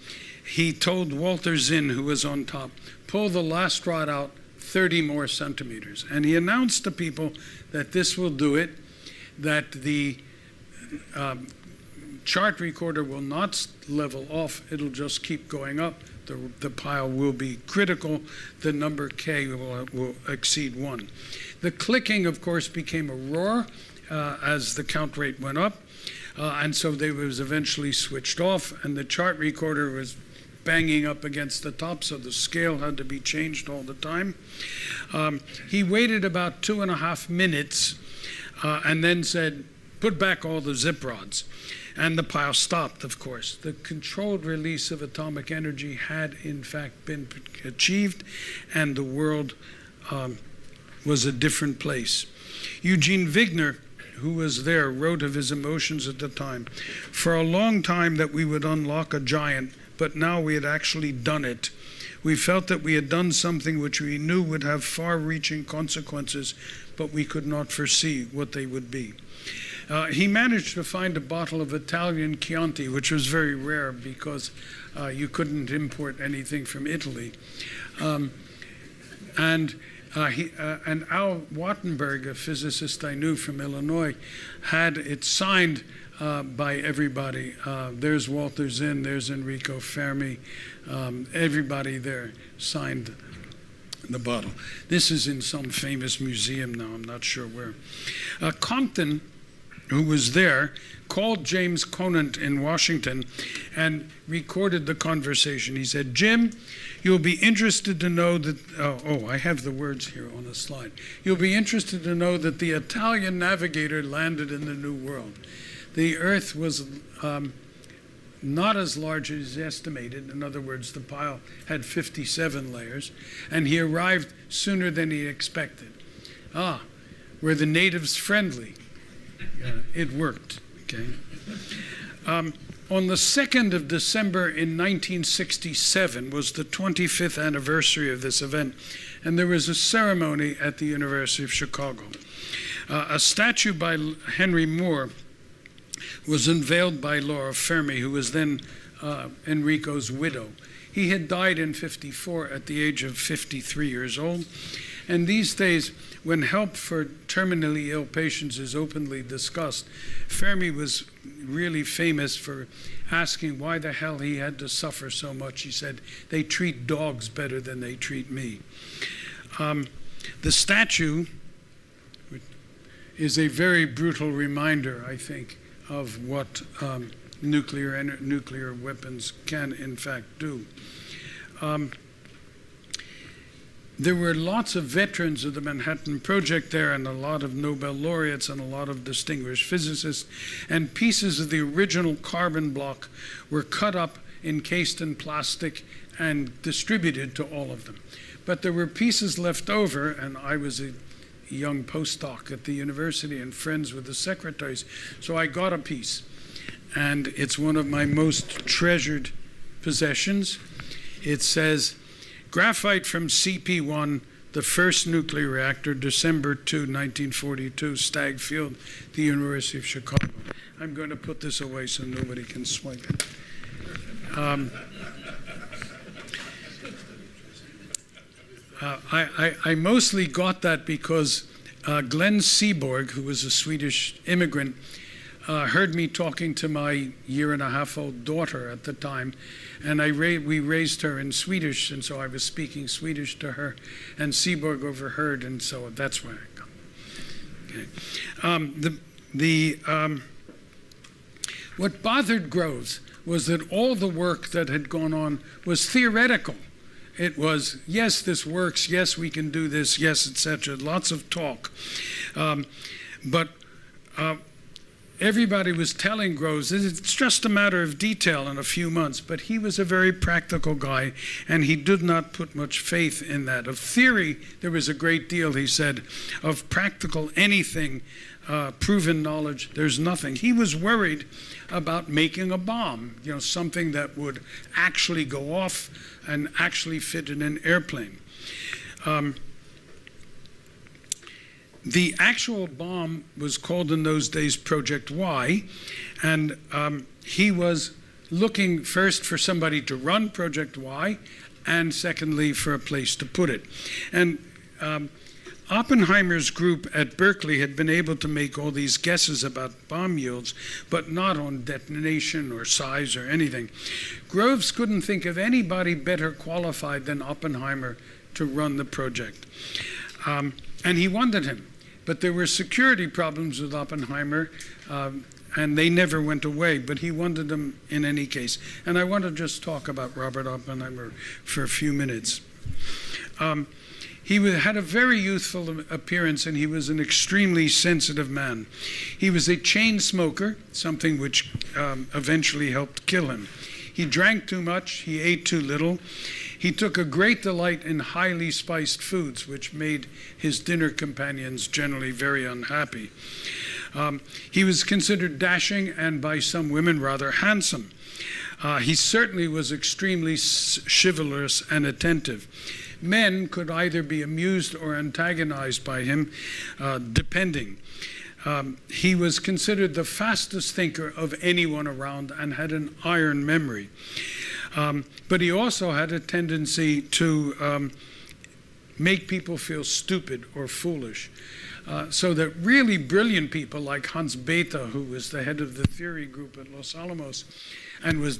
he told Walter Zinn, who was on top, pull the last rod out 30 more centimeters. And he announced to people that this will do it, that the chart recorder will not level off, it'll just keep going up. The pile will be critical. The number K will exceed 1. The clicking, of course, became a roar as the count rate went up. And so they was eventually switched off, and the chart recorder was banging up against the top, so the scale had to be changed all the time. He waited about 2.5 minutes and then said, put back all the zip rods. And the pile stopped, of course. The controlled release of atomic energy had, in fact, been achieved, and the world was a different place. Eugene Wigner, who was there, wrote of his emotions at the time. For a long time that we would unlock a giant, but now we had actually done it. We felt that we had done something which we knew would have far-reaching consequences, but we could not foresee what they would be. He managed to find a bottle of Italian Chianti, which was very rare because you couldn't import anything from Italy. And Al Wattenberg, a physicist I knew from Illinois, had it signed by everybody. There's Walter Zinn, there's Enrico Fermi. Everybody there signed the bottle. This is in some famous museum now, I'm not sure where. Compton, who was there, called James Conant in Washington and recorded the conversation. He said, Jim, you'll be interested to know that, I have the words here on the slide. You'll be interested to know that the Italian navigator landed in the New World. The Earth was not as large as estimated. In other words, the pile had 57 layers, and he arrived sooner than he expected. Were the natives friendly? It worked. Okay. On the 2nd of December in 1967 was the 25th anniversary of this event, and there was a ceremony at the University of Chicago. A statue by Henry Moore was unveiled by Laura Fermi, who was then Enrico's widow. He had died in 54 at the age of 53 years old. And these days, when help for terminally ill patients is openly discussed, Fermi was really famous for asking why the hell he had to suffer so much. He said, they treat dogs better than they treat me. The statue is a very brutal reminder, I think, of what nuclear weapons can in fact do. There were lots of veterans of the Manhattan Project there, and a lot of Nobel laureates and a lot of distinguished physicists, and pieces of the original carbon block were cut up, encased in plastic, and distributed to all of them. But there were pieces left over, and I was a young postdoc at the university and friends with the secretaries, so I got a piece. And it's one of my most treasured possessions. It says, graphite from CP1 the first nuclear reactor, December 2, 1942, Stagg Field, the University of Chicago. I'm going to put this away so nobody can swipe it. I mostly got that because Glenn Seaborg, who was a Swedish immigrant, heard me talking to my year-and-a-half-old daughter at the time, and we raised her in Swedish, and so I was speaking Swedish to her, and Seaborg overheard, and so that's where I got. Okay. What bothered Groves was that all the work that had gone on was theoretical. It was, yes, this works, yes, we can do this, yes, etc. Lots of talk. But everybody was telling Groves, it's just a matter of detail in a few months. But he was a very practical guy, and he did not put much faith in that. Of theory, there was a great deal, he said. Of practical anything, proven knowledge, there's nothing. He was worried about making a bomb, something that would actually go off and actually fit in an airplane. The actual bomb was called in those days Project Y, and he was looking first for somebody to run Project Y, and secondly for a place to put it. And Oppenheimer's group at Berkeley had been able to make all these guesses about bomb yields, but not on detonation or size or anything. Groves couldn't think of anybody better qualified than Oppenheimer to run the project. And he wanted him. But there were security problems with Oppenheimer, and they never went away, but he wanted them in any case. And I want to just talk about Robert Oppenheimer for a few minutes. He had a very youthful appearance, and he was an extremely sensitive man. He was a chain smoker, something which eventually helped kill him. He drank too much, he ate too little. He took a great delight in highly spiced foods, which made his dinner companions generally very unhappy. He was considered dashing and by some women rather handsome. He certainly was extremely chivalrous and attentive. Men could either be amused or antagonized by him, depending. He was considered the fastest thinker of anyone around and had an iron memory. But he also had a tendency to make people feel stupid or foolish. So that really brilliant people like Hans Bethe, who was the head of the theory group at Los Alamos and was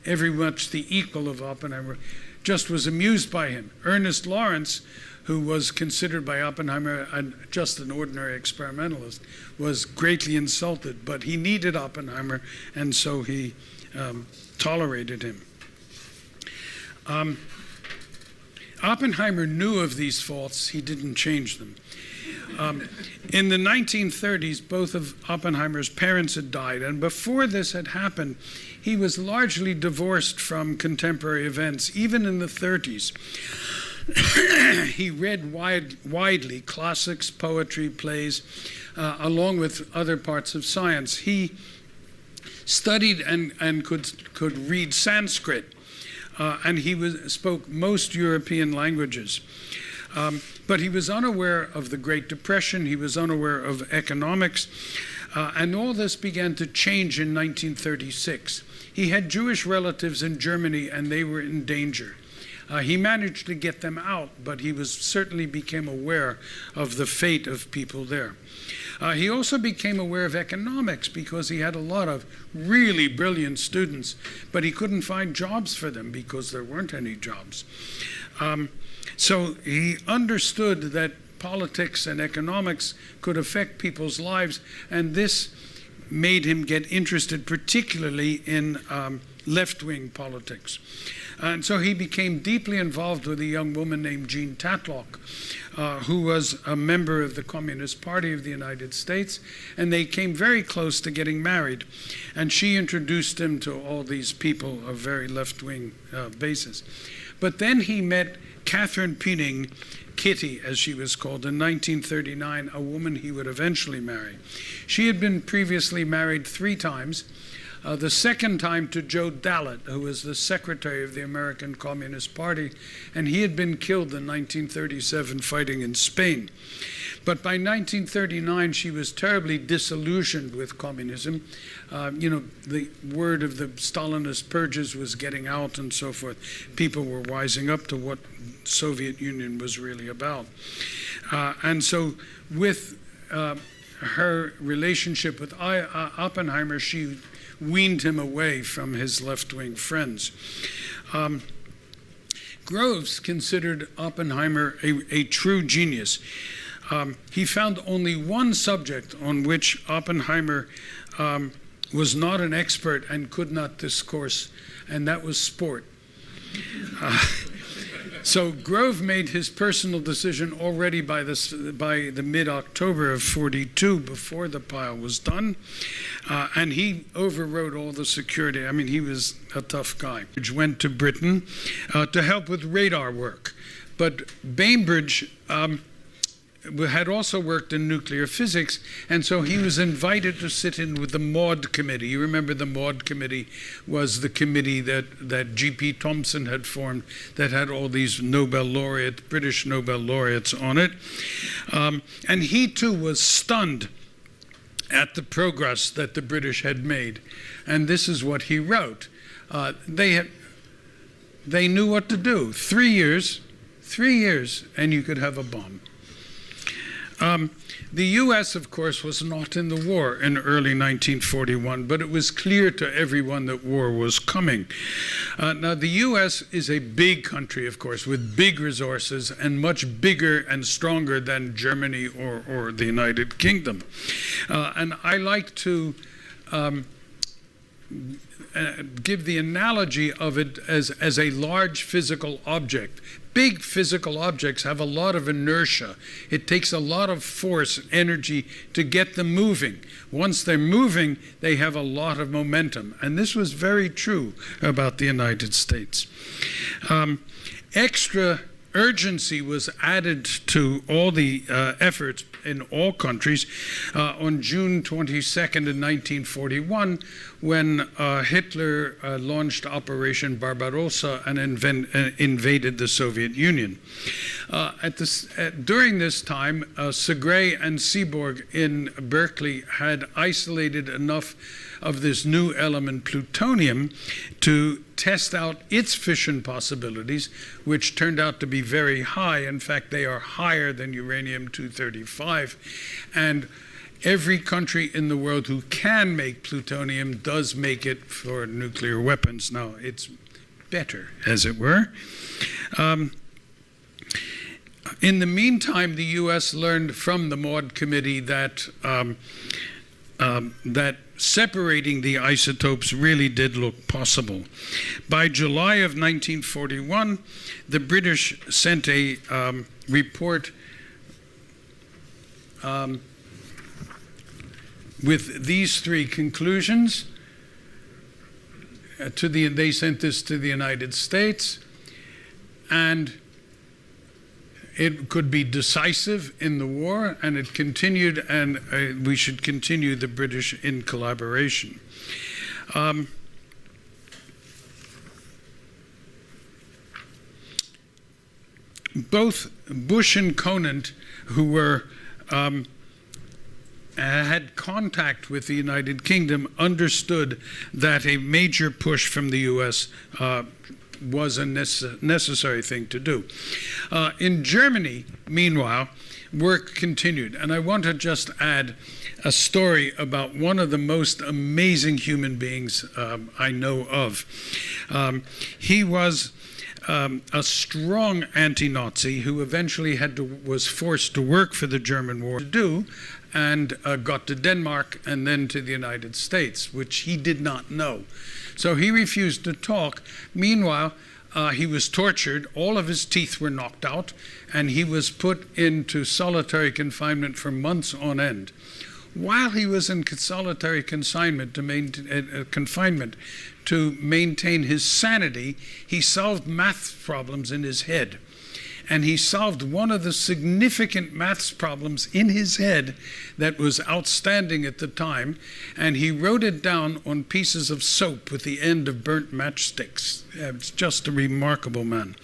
very much the equal of Oppenheimer, just was amused by him. Ernest Lawrence, who was considered by Oppenheimer just an ordinary experimentalist, was greatly insulted, but he needed Oppenheimer, and so he tolerated him. Oppenheimer knew of these faults, he didn't change them. In the 1930s, both of Oppenheimer's parents had died, and before this had happened, he was largely divorced from contemporary events, even in the 30s. He read widely classics, poetry, plays, along with other parts of science. He studied and could read Sanskrit, and he spoke most European languages. But he was unaware of the Great Depression, he was unaware of economics, and all this began to change in 1936. He had Jewish relatives in Germany, and they were in danger. He managed to get them out, but he certainly became aware of the fate of people there. He also became aware of economics because he had a lot of really brilliant students, but he couldn't find jobs for them because there weren't any jobs. So he understood that politics and economics could affect people's lives, and this made him get interested particularly in left-wing politics. And so he became deeply involved with a young woman named Jean Tatlock, who was a member of the Communist Party of the United States, and they came very close to getting married. And she introduced him to all these people of very left-wing basis. But then he met Catherine Pining, Kitty, as she was called, in 1939, a woman he would eventually marry. She had been previously married 3 times. The second time to Joe Dallet, who was the secretary of the American Communist Party, and he had been killed in 1937 fighting in Spain. But by 1939, she was terribly disillusioned with communism. The word of the Stalinist purges was getting out and so forth. People were wising up to what Soviet Union was really about. And so with her relationship with Oppenheimer, she weaned him away from his left-wing friends. Groves considered Oppenheimer a true genius. He found only one subject on which Oppenheimer was not an expert and could not discourse, and that was sport. So Grove made his personal decision already by the mid-October of 42, before the pile was done, and he overrode all the security. I mean, he was a tough guy. He went to Britain to help with radar work, but Bainbridge had also worked in nuclear physics, and so he was invited to sit in with the Maud Committee. You remember the Maud Committee was the committee that G.P. Thompson had formed that had all these Nobel laureates, British Nobel laureates on it. And he too was stunned at the progress that the British had made. And this is what he wrote. They knew what to do. 3 years, and you could have a bomb. The U.S., of course, was not in the war in early 1941, but it was clear to everyone that war was coming. Now, the U.S. is a big country, of course, with big resources and much bigger and stronger than Germany or the United Kingdom. And I like to give the analogy of it as a large physical object. Big physical objects have a lot of inertia. It takes a lot of force, energy to get them moving. Once they're moving, they have a lot of momentum. And this was very true about the United States. Extra urgency was added to all the efforts in all countries on June 22nd in 1941, when Hitler launched Operation Barbarossa and invaded the Soviet Union. During this time, Segre and Seaborg in Berkeley had isolated enough of this new element, plutonium, to test out its fission possibilities, which turned out to be very high. In fact, they are higher than uranium-235. And every country in the world who can make plutonium does make it for nuclear weapons. Now, it's better, as it were. In the meantime, the U.S. learned from the Maud Committee that separating the isotopes really did look possible. By July of 1941, the British sent a report with these three conclusions. They sent this to the United States, and it could be decisive in the war, and it continued, and we should continue the British in collaboration. Both Bush and Conant, who were had contact with the United Kingdom, understood that a major push from the U.S. Was a necessary thing to do. In Germany, meanwhile, work continued. And I want to just add a story about one of the most amazing human beings I know of. He was a strong anti-Nazi who eventually was forced to work for the German war to do, and got to Denmark and then to the United States, which he did not know. So he refused to talk. Meanwhile, he was tortured. All of his teeth were knocked out, and he was put into solitary confinement for months on end. While he was in solitary confinement to maintain his sanity, he solved math problems in his head. and he solved one of the significant maths problems in his head that was outstanding at the time, and he wrote it down on pieces of soap with the end of burnt matchsticks. It's just a remarkable man.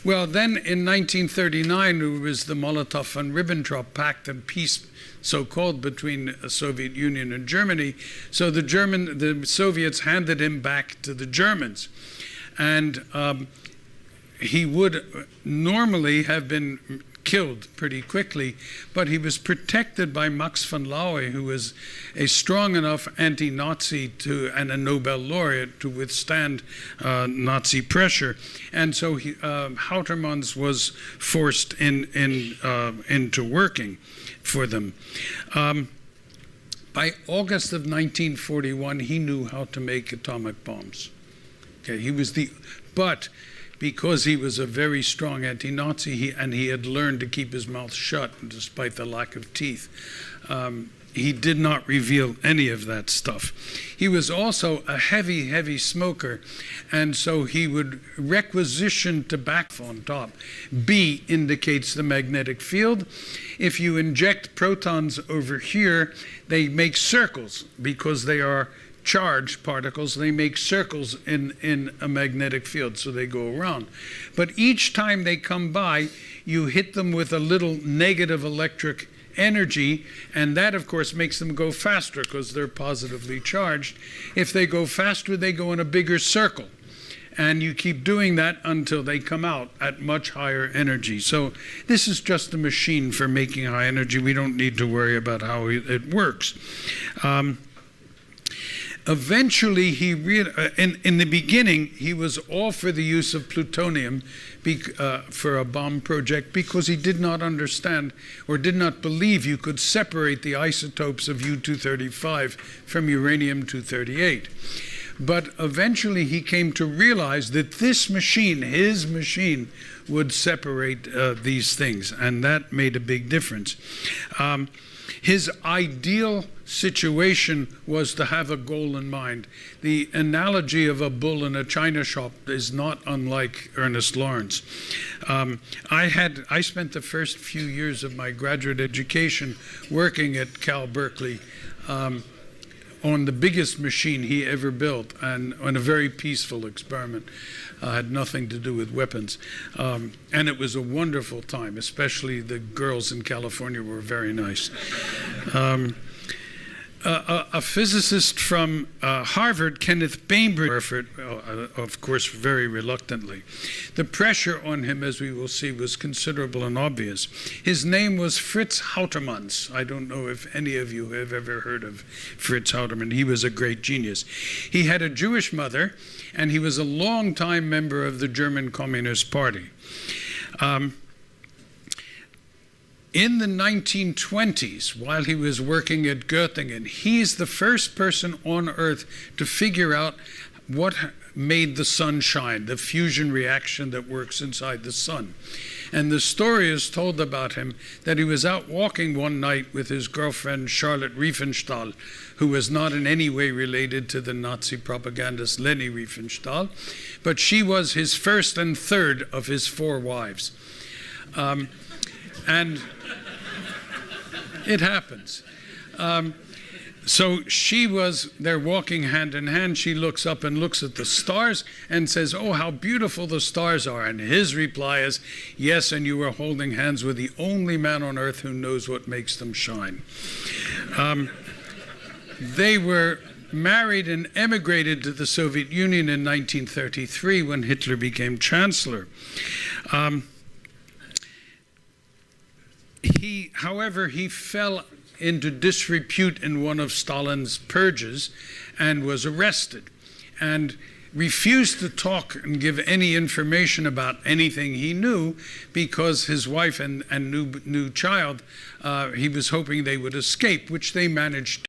Well, then in 1939, there was the Molotov and Ribbentrop Pact and peace, so-called, between the Soviet Union and Germany. So the Soviets handed him back to the Germans. And he would normally have been killed pretty quickly, but he was protected by Max von Laue, who was a strong enough anti-Nazi and a Nobel laureate to withstand Nazi pressure. And so Houtermans was forced into working for them. By August of 1941, he knew how to make atomic bombs. Okay, but because he was a very strong anti-Nazi, and he had learned to keep his mouth shut despite the lack of teeth, he did not reveal any of that stuff. He was also a heavy, heavy smoker, and so he would requisition tobacco on top. B indicates the magnetic field. If you inject protons over here, they make circles because they are charged particles. They make circles in a magnetic field, so they go around. But each time they come by, you hit them with a little negative electric energy, and that, of course, makes them go faster because they're positively charged. If they go faster, they go in a bigger circle. And you keep doing that until they come out at much higher energy. So this is just a machine for making high energy. We don't need to worry about how it works. Eventually, in the beginning, he was all for the use of plutonium for a bomb project because he did not understand or did not believe you could separate the isotopes of U-235 from uranium-238. But eventually, he came to realize that this machine, his machine, would separate these things, and that made a big difference. His ideal situation was to have a goal in mind. The analogy of a bull in a china shop is not unlike Ernest Lawrence. I spent the first few years of my graduate education working at Cal Berkeley on the biggest machine he ever built, and on a very peaceful experiment. Had nothing to do with weapons. And it was a wonderful time, especially the girls in California were very nice. A physicist from Harvard, Kenneth Bainbridge, of course, very reluctantly. The pressure on him, as we will see, was considerable and obvious. His name was Fritz Houtermans. I don't know if any of you have ever heard of Fritz Houtermans. He was a great genius. He had a Jewish mother, and he was a long-time member of the German Communist Party. In the 1920s, while he was working at Göttingen, he's the first person on Earth to figure out what made the sun shine, the fusion reaction that works inside the sun. And the story is told about him that he was out walking one night with his girlfriend Charlotte Riefenstahl, who was not in any way related to the Nazi propagandist Leni Riefenstahl, but she was his first and third of his 4 wives. And it happens. So they're walking hand in hand. She looks up and looks at the stars and says, "Oh, how beautiful the stars are." And his reply is, "Yes, and you were holding hands with the only man on earth who knows what makes them shine." They were married and emigrated to the Soviet Union in 1933 when Hitler became chancellor. However, he fell into disrepute in one of Stalin's purges and was arrested and refused to talk and give any information about anything he knew because his wife and new child, he was hoping they would escape, which they managed